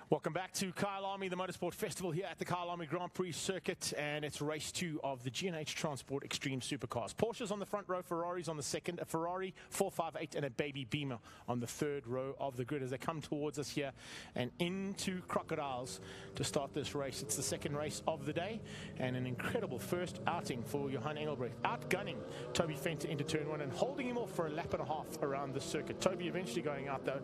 Welcome back to Kyalami, the Motorsport Festival here at the Kyalami Grand Prix circuit, and it's race 2 of the G&H Transport Extreme Supercars. Porsches on the front row, Ferraris on the second, a Ferrari 458 and a baby Beamer on the third row of the grid as they come towards us here and into Crocodiles to start this race. It's the second race of the day and an incredible first outing for Johan Engelbrecht, outgunning Toby Venter into turn 1 and holding him off for a lap and a half around the circuit. Toby eventually going out though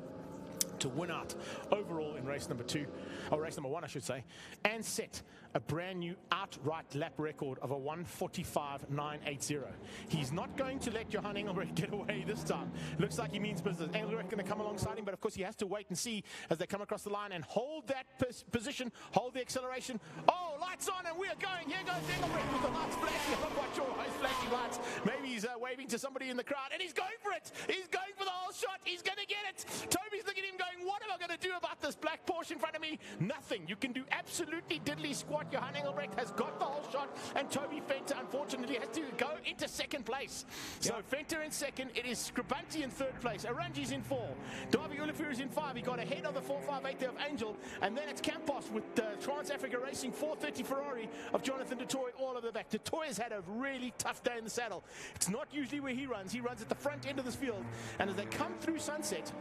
to win out overall in race number 1, I should say, and set a brand new outright lap record of a 1:45.980. He's not going to let Johan Engelbrecht get away this time. Looks like he means business. Engelbrecht going to come alongside him, but of course he has to wait and see as they come across the line and hold that position, hold the acceleration. Oh, lights on and we are going. Here goes Engelbrecht with the lights flashing. I'm not quite sure why he's flashing lights. Maybe he's waving to somebody in the crowd, and he's going for it. He's going for the whole shot. He's going to get it. Toby's looking at him going, what am I going to do about this black Porsche in front of me? Nothing. You can do absolutely diddly squat. Johan Engelbrecht has got the whole shot, and Toby Venter unfortunately has to go into second place. So Venter in second, it is Scribanti in third place, Arangi's in 4, Davy Ulafur is in 5. He got ahead of the 458 there of Angel, and then it's Campos with Trans Africa Racing 430 Ferrari of Jonathan du Toit all over the back. Du Toit has had a really tough day in the saddle. It's not usually where he runs at the front end of this field, and as they come through Sunset,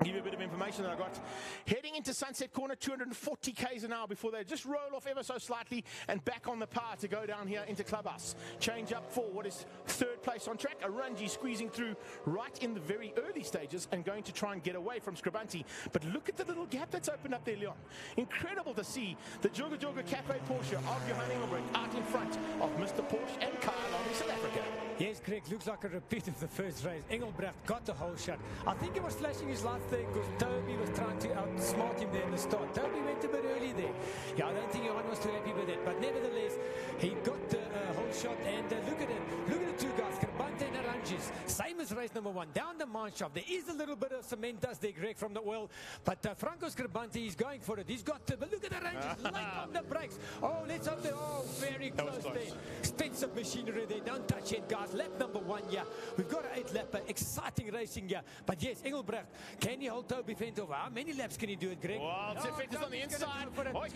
give you a bit of information that I got. Heading into Sunset Corner, 240 k's an hour before they just roll off ever so slightly and back on the power to go down here into Clubhouse. Change up for what is third place on track. Arangi squeezing through right in the very early stages and going to try and get away from Scribanti. But look at the little gap that's opened up there, Leon. Incredible to see the Joga Joga Cafe Porsche of Johan Engelbrecht out in front of Mr. Porsche and Kyalami, South Africa. Yes, Greg, looks like a repeat of the first race. Engelbrecht got the whole shot. I think he was flashing his lights there because Toby was trying to outsmart him there in the start. Toby went a bit early there. Yeah, I don't think Johan was too happy with it. But nevertheless, he got the whole shot. And look at it. Look at the two guys, Scribanti and Aranges. Same as race number 1. Down the mine shaft. There is a little bit of cement dust there, Greg, from the oil. But Franco Scribanti is going for it. He's got to. But look at Aranges. Late on the brakes. Oh, let's hope they're very close there. Expensive machinery there. Don't touch it, guys. Lap number 1, yeah. We've got an 8-lapper. Exciting racing, yeah. But yes, Engelbrecht, can he hold Toby Venter over? How many laps can he do it, Greg? Well, Venter's on the inside. Oh, he's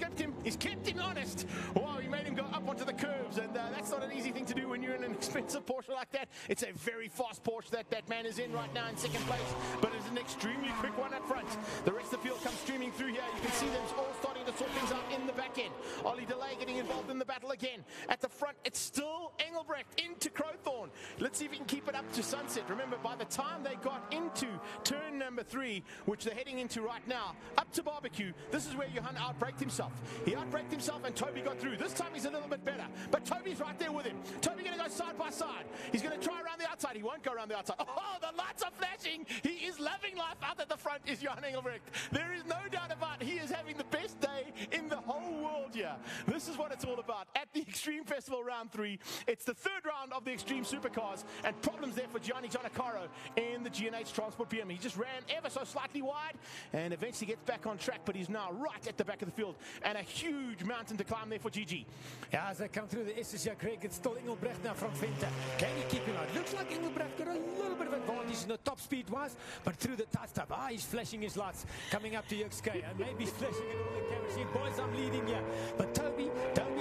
kept him honest. Wow, he made him go up onto the curves, and that's not an easy thing to do when you're in an expensive Porsche like that. It's a very fast Porsche that man is in right now in second place, but it's an extremely quick one up front. The rest of the field comes streaming through here. You can see them all starting to sort things out in the back end. Ollie Delay getting involved in the battle again. At the front, it's still Engelbrecht into Crowthorne. Let's see if he can keep it up to Sunset. Remember, by the time they got into turn number 3, which they're heading into right now, up to Barbecue, this is where Johan outbraked himself. He outbraked himself and Toby got through. This time he's a little bit better, but Toby's right there with him. Toby going to go side by side. He's going to try around the outside. He won't go around the outside. Oh, the lights are flashing. He is loving life. Out at the front is Johan Engelbrecht. There is no doubt about it. He is having the best day in the whole world here. This is what it's all about at the Extreme Festival Round 3. It's the third round of the Extreme Supercars, and problems there for Gianni Giannacaro in the G&H Transport PM. He just ran ever so slightly wide and eventually gets back on track, but he's now right at the back of the field, and a huge mountain to climb there for GG. Yeah, as they come through the SSR, Greg, it's still Engelbrecht now from Venter. Can he keep him out? Looks like Engelbrecht got a little bit of advantage in the top speed-wise, but through the tight stuff, he's flashing his lights coming up to Yuxkay, and maybe he's flashing it all the cameras. See, boys, I'm leading here. But Toby's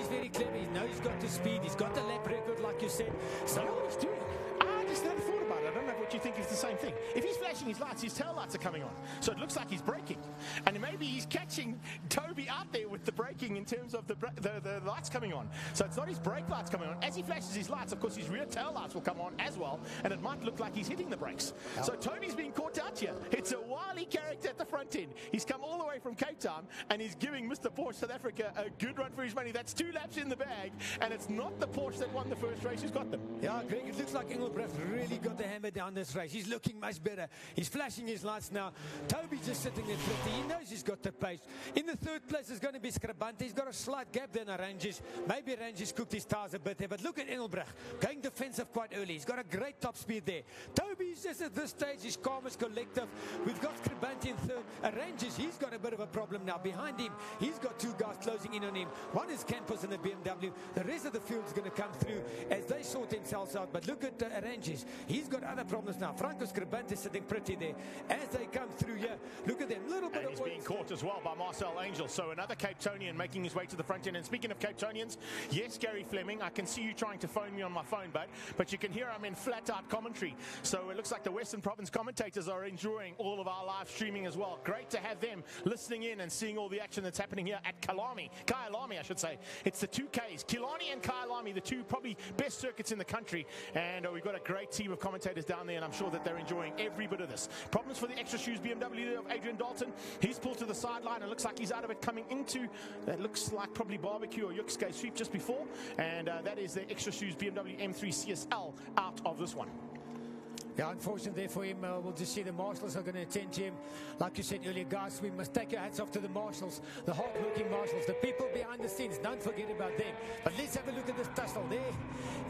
very clever. He knows he's got the speed. He's got the lap record, like you said. So what he's doing, I just never thought about it. I don't know what you think is the same thing. If he's flashing his lights, his tail lights are coming on. So it looks like he's braking. And maybe he's catching Toby out there with the braking in terms of the lights coming on. So it's not his brake lights coming on. As he flashes his lights, of course, his rear tail lights will come on as well. And it might look like he's hitting the brakes. So Toby's being caught out here. It's a wily character at the front end. He's come all the way from Cape Town, and he's giving Mr. Porsche South Africa a good run for his money. That's 2 laps in the bag, and it's not the Porsche that won the first race who's got them. Yeah, Greg, it looks like Engelbrecht really got the hammer down this race. He's looking much better. He's flashing his lights now. Toby's just sitting there pretty. He knows he's got the pace. In the third place is going to be Scribanti. He's got a slight gap there in Aranges. Maybe Aranges cooked his tires a bit there, but look at Engelbrecht going defensive quite early. He's got a great top speed there. Toby's just at this stage, he's calm as collective. We've got Scribanti in third. Aranges, he's got a bit of a problem now. Behind him, he's got 2 guys closing in on him. One is Campos in the BMW. The rest of the field is going to come through as they sort themselves out. But look at Aranges. He's got other problems marshals now. Franco Scribante is sitting pretty there. As they come through here, look at them. Little bit and he's being caught as well by Marcel Angel. So another Cape Tonian making his way to the front end. And speaking of Cape Tonians, yes, Gary Fleming, I can see you trying to phone me on my phone, but you can hear I'm in flat-out commentary. So it looks like the Western Province commentators are enjoying all of our live streaming as well. Great to have them listening in and seeing all the action that's happening here at Kyalami, I should say. It's the 2Ks, Kyalami and Kyalami, the two probably best circuits in the country. And we've got a great team of commentators down there, and I'm sure that they're enjoying every bit of this. Problems for the Extra Shoes BMW of Adrian Dalton. He's pulled to the sideline and looks like he's out of it, coming into that looks like probably barbecue or Yuxke sweep just before. And that is the Extra Shoes BMW M3 CSL out of this one. Yeah, unfortunately for him, we'll just see the marshals are going to attend to him. Like you said earlier, guys, we must take our hats off to the marshals, the hard-working marshals, the people behind the scenes. Don't forget about them. But let's have a look at this tussle. There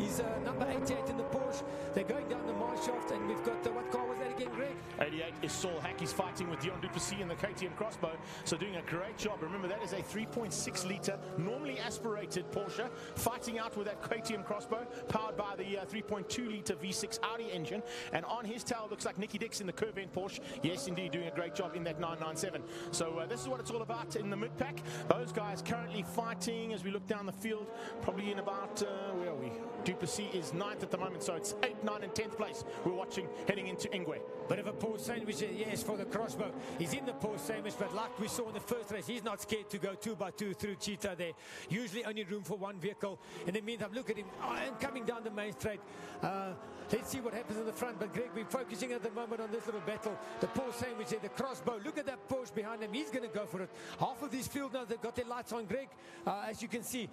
is number 88 in the Porsche. They're going down the mine shaft, and we've got, what car was that again, Greg? 88 is Saul Hack. He's fighting with Dion Duplessis in the KTM Crossbow. So doing a great job. Remember, that is a 3.6-litre, normally aspirated Porsche, fighting out with that KTM Crossbow, powered by the 3.2-litre V6 Audi engine. And on his tail looks like Nicky Dix in the Curve End Porsche. Yes, indeed, doing a great job in that 997. So this is what it's all about in the mid-pack. Those guys currently fighting as we look down the field, probably in about, where are we? Duplessis is 9th at the moment, so it's 8th, 9th, and 10th place. We're watching heading into Ingwe. Bit of a Porsche sandwich, yes, for the Crossbow. He's in the Porsche sandwich, but like we saw in the first race, he's not scared to go 2x2 through Cheetah there. Usually only room for one vehicle. In the meantime, look at him, and coming down the main straight. Let's see what happens in the front. But Greg, we're focusing at the moment on this little battle. The Porsche sandwich there, the Crossbow. Look at that Porsche behind him. He's going to go for it. Half of this field now, they've got their lights on, Greg. As you can see,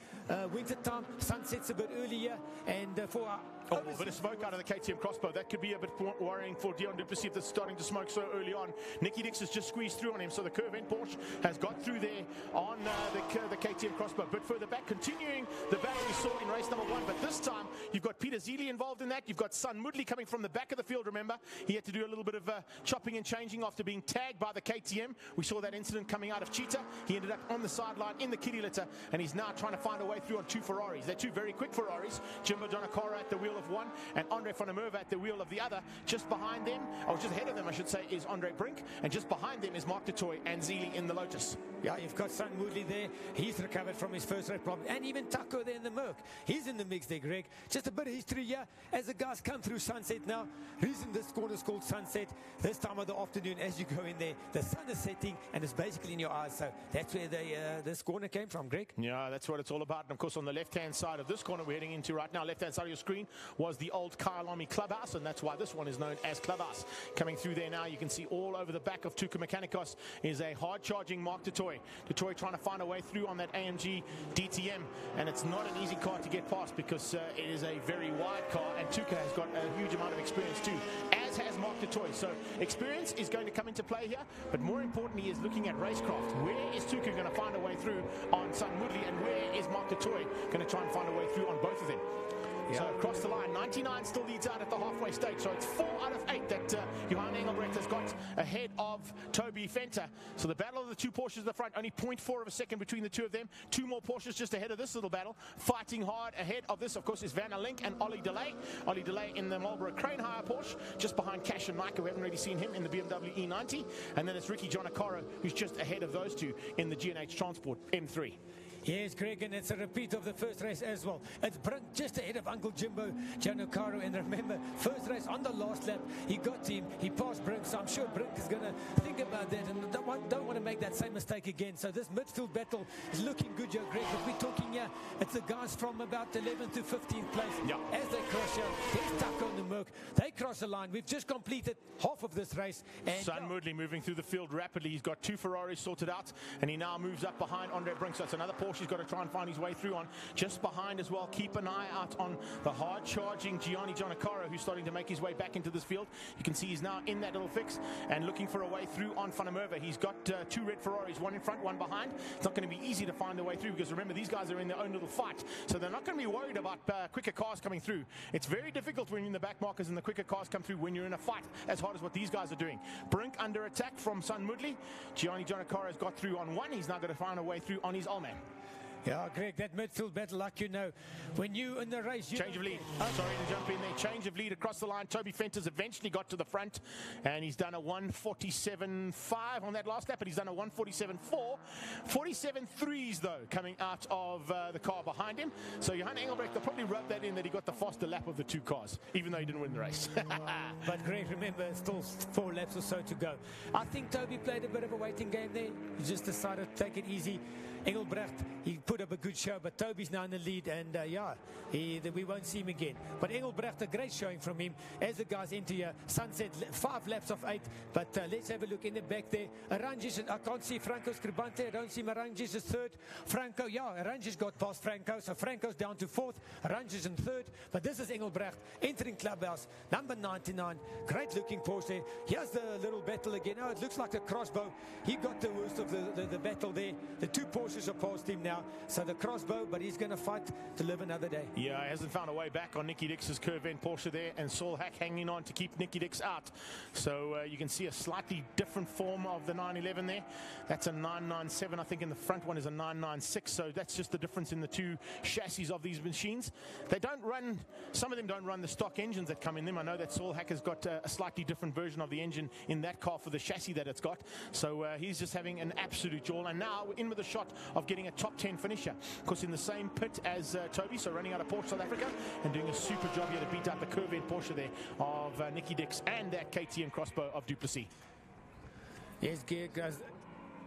winter time, sunset's a bit earlier. And for our a bit of smoke out of the KTM Crossbow. That could be a bit worrying for Dion Duplessis if they're starting to smoke so early on. Nicky Dix has just squeezed through on him, so the Curve End Porsche has got through there on the KTM Crossbow. But further back, continuing the battle we saw in race number 1. But this time, you've got Peter Zeely involved in that. You've got Sun Mudley coming from the back of the field, remember. He had to do a little bit of chopping and changing after being tagged by the KTM. We saw that incident coming out of Cheetah. He ended up on the sideline in the kiddie litter, and he's now trying to find a way through on 2 Ferraris. They're 2 very quick Ferraris. Jimbo Donacora at the wheel of one, and Andre van der Merwe at the wheel of the other. Just behind them, or just ahead of them, I should say, is Andre Brink, and just behind them is Mark de Toy and Zeely in the Lotus. Yeah, you've got Sun Woodley there. He's recovered from his first race problem. And even Taco there in the Merc. He's in the mix there, Greg. Just a bit of history here as the guys come through Sunset now. Reason this corner is called Sunset. This time of the afternoon, as you go in there, the sun is setting and it's basically in your eyes. So that's where this corner came from, Greg. Yeah, that's what it's all about. And of course, on the left-hand side of this corner we're heading into right now, left-hand side of your screen, was the old Kyalami Clubhouse, and that's why this one is known as Clubhouse. Coming through there now, you can see all over the back of Tuca Mechanicos is a hard-charging Mark de Toy. De Toy trying to find a way through on that AMG DTM, and it's not an easy car to get past because it is a very wide car, and Tuca has got a huge amount of experience too, as has Mark de Toy. So experience is going to come into play here, but more importantly is looking at racecraft. Where is Tuca going to find a way through on Sun Woodley, and where is Mark de Toy going to try and find a way through on both of them? Yeah. So across the line, 99 still leads out at the halfway stage. So it's 4 out of 8 that Johan Engelbrecht has got ahead of Toby Fenter. So the battle of the 2 Porsches at the front, only 0.4 of a second between the 2 of them. 2 more Porsches just ahead of this little battle. Fighting hard ahead of this, of course, is Van der Link and Ollie Delay. Ollie Delay in the Marlboro Crane Hire Porsche, just behind Cash and Micah. We haven't really seen him in the BMW E90. And then it's Ricky Jonacaro, who's just ahead of those 2 in the G&H Transport M3. Yes, Greg, and it's a repeat of the first race as well. It's Brink just ahead of Uncle Jimbo Giancarlo, and remember, first race on the last lap, he got him, he passed Brink, so I'm sure Brink is going to think about that and don't want to make that same mistake again. So this midfield battle is looking good, Joe Greg, but we're talking here, it's the guys from about 11th to 15th place. Yep. As they cross here, there's Taco and the Merc. They cross the line. We've just completed half of this race. And Sun Moodley moving through the field rapidly. He's got 2 Ferraris sorted out, and he now moves up behind Andre Brink. So it's another Porsche he's got to try and find his way through on. Just behind as well, keep an eye out on the hard-charging Gianni Gianacaro, who's starting to make his way back into this field. You can see he's now in that little fix and looking for a way through on Van der Merwe. He's got 2 red Ferraris, 1 in front, 1 behind. It's not going to be easy to find their way through because remember, these guys are in their own little fight, so they're not going to be worried about quicker cars coming through. It's very difficult when you're in the back markers and the quicker cars come through when you're in a fight as hard as what these guys are doing. Brink under attack from Sun Moodley. Gianni Gianacaro has got through on 1. He's now going to find a way through on his Allman. Yeah, Greg, that midfield battle, like you know, when you in the race... Change of lead. Sorry to jump in there. Change of lead across the line. Toby Fenters eventually got to the front, and he's done a 1:47.5 on that last lap, but he's done a 1:47.4. 47.3s, though, coming out of the car behind him. So Johan Engelbrecht, they'll probably rub that in that he got the faster lap of the two cars, even though he didn't win the race. But Greg, remember, still 4 laps or so to go. I think Toby played a bit of a waiting game there. He just decided to take it easy. Engelbrecht, he put up a good show, but Toby's now in the lead, and we won't see him again. But Engelbrecht, a great showing from him as the guys enter here. Sunset, 5 laps of 8, but let's have a look in the back there. Arranges, I can't see Franco Scribante, I don't see Arranges is 3rd. Franco, Arranges got past Franco, so Franco's down to 4th, Arranges in 3rd, but this is Engelbrecht entering clubhouse, number 99, great looking Porsche. Here's the little battle again. Oh, it looks like a crossbow. He got the worst of the battle there. The 2 Porsches are past him now, so the crossbow, but he's going to fight to live another day. Yeah, he hasn't found a way back on Nicky Dix's Curvent Porsche there, and Saul Hack hanging on to keep Nicky Dix out. So you can see a slightly different form of the 911 there. That's a 997, I think, in the front one is a 996, so that's just the difference in the 2 chassis of these machines. They don't run, some of them don't run the stock engines that come in them. I know that Saul Hack has got a slightly different version of the engine in that car for the chassis that it's got, so he's just having an absolute jaw. And now we're in with a shot of getting a top 10 finisher, of course in the same pit as Toby, so running out of Porsche South Africa and doing a super job here to beat out the Curvent Porsche there of Nicky Dix and that KTM crossbow of Duplessis. Yes,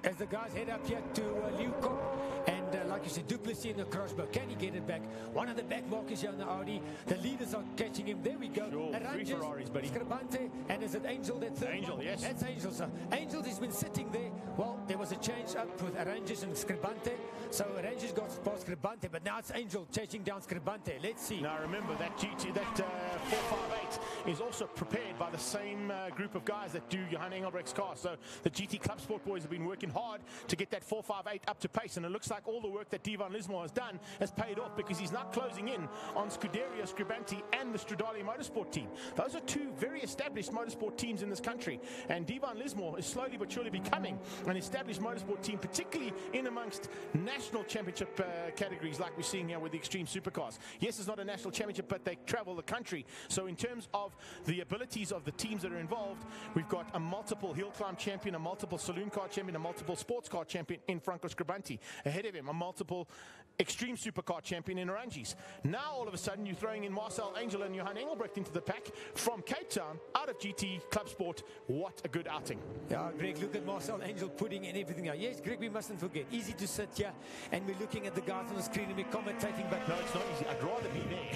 as the guys head up here to Leeuwkop, and like you said, Duplessis in the crossbow. Can he get it back? One of the back markers here on the Audi. The leaders are catching him. There we go. Sure, 3 Ferraris, buddy. Scribante, and is it Angel that 3rd? Angel, yes. That's Angel, sir. Angel has been sitting there. Well, there was a change up with Arranges and Scribante. So Arranges got past Scribante, but now it's Angel chasing down Scribante. Let's see. Now remember, that 458 is also prepared by the same group of guys that do Johan Engelbrecht's car. So the GT Club Sport boys have been working hard to get that 458 up to pace, and it looks like all the work that Divan Lismore has done has paid off, because he's now closing in on Scuderia Scribante and the Stradale Motorsport team. Those are 2 very established motorsport teams in this country, and Divan Lismore is slowly but surely becoming an established motorsport team, particularly in amongst national championship categories like we're seeing here with the Extreme Supercars. Yes, it's not a national championship, but they travel the country. So in terms of the abilities of the teams that are involved, we've got a multiple hill climb champion, a multiple saloon car champion, a multiple sports car champion in Franco Scribante. Ahead of him, a multiple Extreme Supercar champion in Arranges. Now all of a sudden you're throwing in Marcel Angel and Johan Engelbrecht into the pack from Cape Town out of GT Club Sport. What a good outing. Yeah, Greg, look at Marcel Angel putting in everything out. Yes, Greg, we mustn't forget, easy to sit here and we're looking at the guys on the screen and we're commentating, but no, it's not easy. I'd rather be there.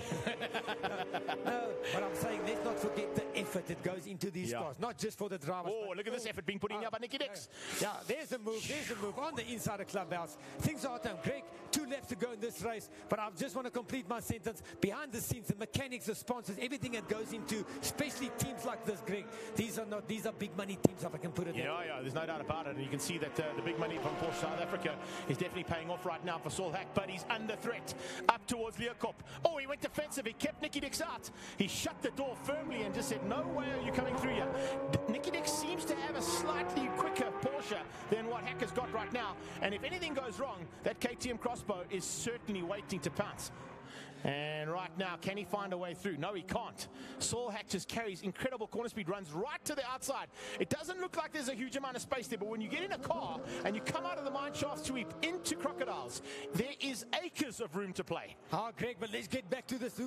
No, but I'm saying let's not forget the effort that goes into these cars, not just for the drivers. Oh, look at this effort being put in here by Nicky Dix. Yeah, there's a move on the inside of clubhouse. Things are done. Greg, 2 laps to go in this race, but I just want to complete my sentence. Behind the scenes, the mechanics, the sponsors, everything that goes into, especially teams like this, Greg, these are big money teams, if I can put it there. Yeah, there's no doubt about it. And you can see that the big money from Porsche South Africa is definitely paying off right now for Saul Hack, but he's under threat up towards Leeuwkop. Oh, he went defensive. He kept Nicky Dix out. He shut the door firmly and just said, no way are you coming through here. Nicky Dix seems to have a slightly quicker Porsche than what Hack has got right now. And if anything goes wrong, that KTM crossbow is certainly waiting to pounce. And right now, can he find a way through? No, he can't. Saul Hack just carries incredible corner speed, runs right to the outside. It doesn't look like there's a huge amount of space there, but when you get in a car and you come out of the mineshaft sweep into Crocodiles, there is acres of room to play. Oh, Greg, but let's get back to this.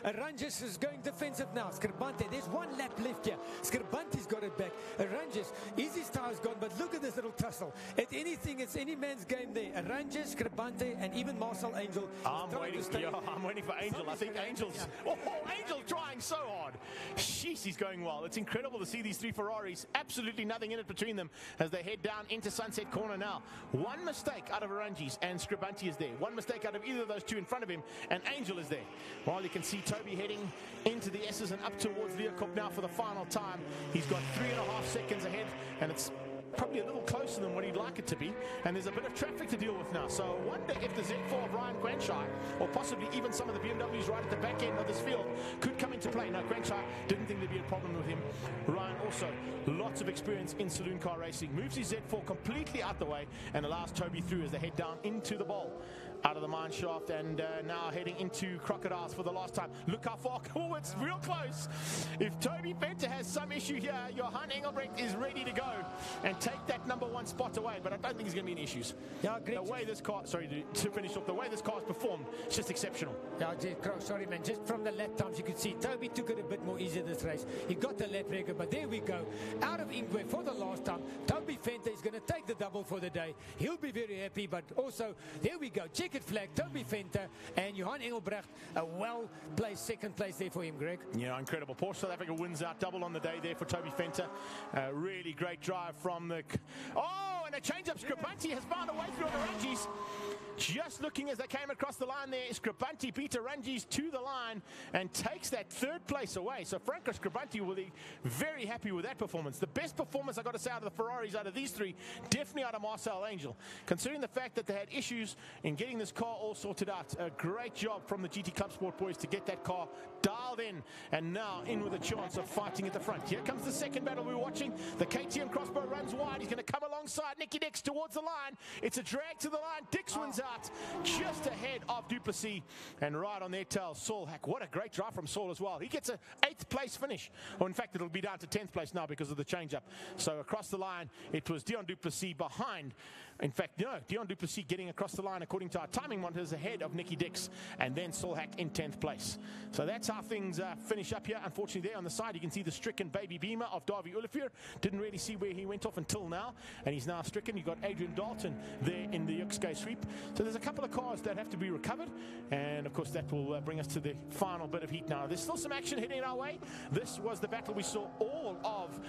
Arranges is going defensive now. Scribante, there's 1 lap left here. Scribante's got it back. Arranges, his tire's gone, but look at this little tussle. It's any man's game there. Arranges, Scribante, and even Marcel Angel. I'm waiting for Angel. I think Angel's... Oh, Angel trying so hard. Jeez, he's going well. It's incredible to see these 3 Ferraris. Absolutely nothing in it between them as they head down into Sunset Corner now. 1 mistake out of Arranges and Scribante is there. 1 mistake out of either of those 2 in front of him, and Angel is there. While you can see Toby heading into the S's and up towards Leeuwkop now for the final time. He's got 3.5 seconds ahead, and it's probably a little closer than what he'd like it to be, and there's a bit of traffic to deal with now. So I wonder if the Z4 of Ryan Granshire, or possibly even some of the BMWs right at the back end of this field, could come into play. Now, Granshire didn't think there'd be a problem with him. Ryan also, lots of experience in saloon car racing, moves his Z4 completely out the way and allows Toby through as they head down into the bowl. out of the mine shaft, and now heading into Crocodiles for the last time. Look how far. Oh, it's real close. If Toby Venter has some issue here, Johan Engelbrecht is ready to go and take that #1 spot away, but I don't think there's going to be any issues. Yeah, great. The way this car, sorry, to finish off, the way this car's performed, it's just exceptional. Yeah, sorry, man. Just from the lap times, you could see Toby took it a bit more easy this race. He got the lap record, but there we go. Out of Ingwe for the last time. Toby Venter is going to take the double for the day. He'll be very happy, but also, there we go. Checkered flag, Toby Venter and Johan Engelbrecht, a well-placed second place there for him, Greg. Yeah, incredible. Porsche South Africa wins out double on the day there for Toby Venter. Really great drive from the... Oh, and a change-up. Scribanti has found a way through on the Rangies. Just looking as they came across the line there, Scribanti beat Rangies to the line and takes that third place away. So Franco Scribanti will be very happy with that performance. The best performance, I got to say, out of the Ferraris, out of these three, definitely out of Marcel Angel. Considering the fact that they had issues in getting this car all sorted out, a great job from the GT Club Sport boys to get that car dialed in, and now in with a chance of fighting at the front. Here comes the second battle we're watching. The KTM crossbow runs wide. He's going to come alongside Nicky Dix towards the line. It's a drag to the line. Dix wins out just ahead of Duplessis, and right on their tail, Saul Hack. What a great drive from Saul as well. He gets an 8th place finish, or in fact it'll be down to 10th place now because of the change up. So across the line it was Dion Duplessis behind. In fact, no, Dion Duplessis getting across the line according to our timing monitors ahead of Nicky Dix, and then Saul Hack in 10th place. So that's how things finish up here. Unfortunately, there on the side you can see the stricken baby beamer of Davy Olivier. Didn't really see where he went off until now, and he's now stricken. You've got Adrian Dalton there in the Yuxkay sweep. So there's a couple of cars that have to be recovered, and of course that will bring us to the final bit of heat now. There's still some action heading our way. This was the battle we saw all of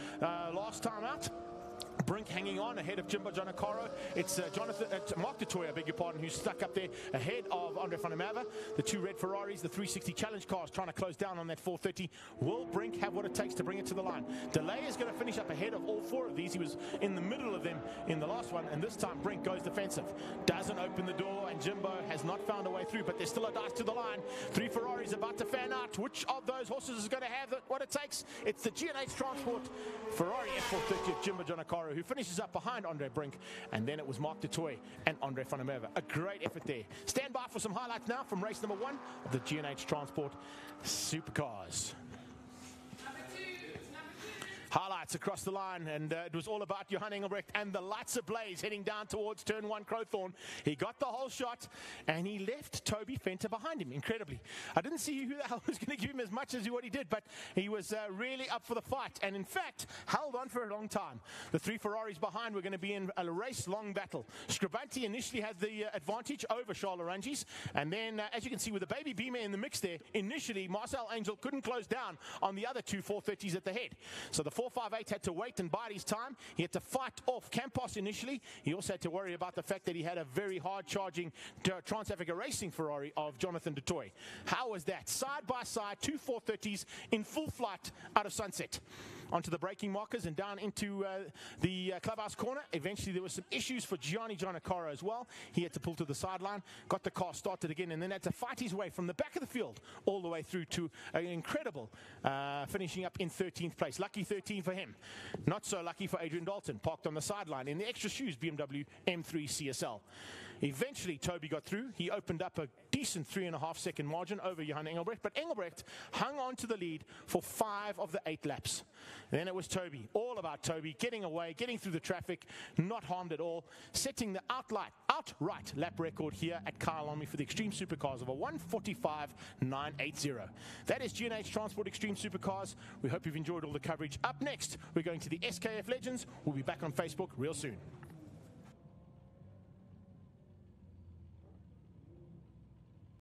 last time out. Brink hanging on ahead of Jimbo Giannaccaro. It's Mark du Toit, I beg your pardon, who's stuck up there ahead of Andre van der Merwe. The two red Ferraris, the 360 Challenge cars trying to close down on that 430. Will Brink have what it takes to bring it to the line? Delay is going to finish up ahead of all four of these. He was in the middle of them in the last one, and this time Brink goes defensive. Doesn't open the door, and Jimbo has not found a way through, but there's still a dice to the line. 3 Ferraris about to fan out. Which of those horses is going to have what it takes? It's the G&H Transport Ferrari F430 of Jimbo Giannaccaro, who finishes up behind Andre Brink, and then it was Mark du Toit and Andre van der Merwe. A great effort there. Stand by for some highlights now from race number 1 of the G&H Transport Supercars. Highlights across the line, and it was all about Johan Engelbrecht and the lights ablaze heading down towards turn 1 Crowthorne. He got the whole shot, and he left Toby Venter behind him, incredibly. I didn't see who the hell was going to give him as much as what he did, but he was really up for the fight, and in fact, held on for a long time. The 3 Ferraris behind were going to be in a race-long battle. Scribanti initially had the advantage over Charles Rangies, and then, as you can see, with the baby beamer in the mix there, initially, Marcel Angel couldn't close down on the other 2 430s at the head. So the 458 had to wait and bide his time. He had to fight off Campos initially. He also had to worry about the fact that he had a very hard-charging Trans-Africa Racing Ferrari of Jonathan du Toit. How was that? Side by side, 2 430s in full flight out of Sunset. Onto the braking markers and down into the clubhouse corner. Eventually there were some issues for Gianni Giannaccaro as well. He had to pull to the sideline, got the car started again, and then had to fight his way from the back of the field all the way through to an incredible finishing up in 13th place. Lucky 13 for him. Not so lucky for Adrian Dalton, parked on the sideline in the extra shoes BMW M3 CSL. Eventually, Toby got through. He opened up a decent 3.5 second margin over Johan Engelbrecht, but Engelbrecht hung on to the lead for 5 of the 8 laps. And then it was Toby, all about Toby, getting away, getting through the traffic, not harmed at all, setting the outright lap record here at Kyalami for the Extreme Supercars of a 1:45.980. That is G&H Transport Extreme Supercars. We hope you've enjoyed all the coverage. Up next, we're going to the SKF Legends. We'll be back on Facebook real soon.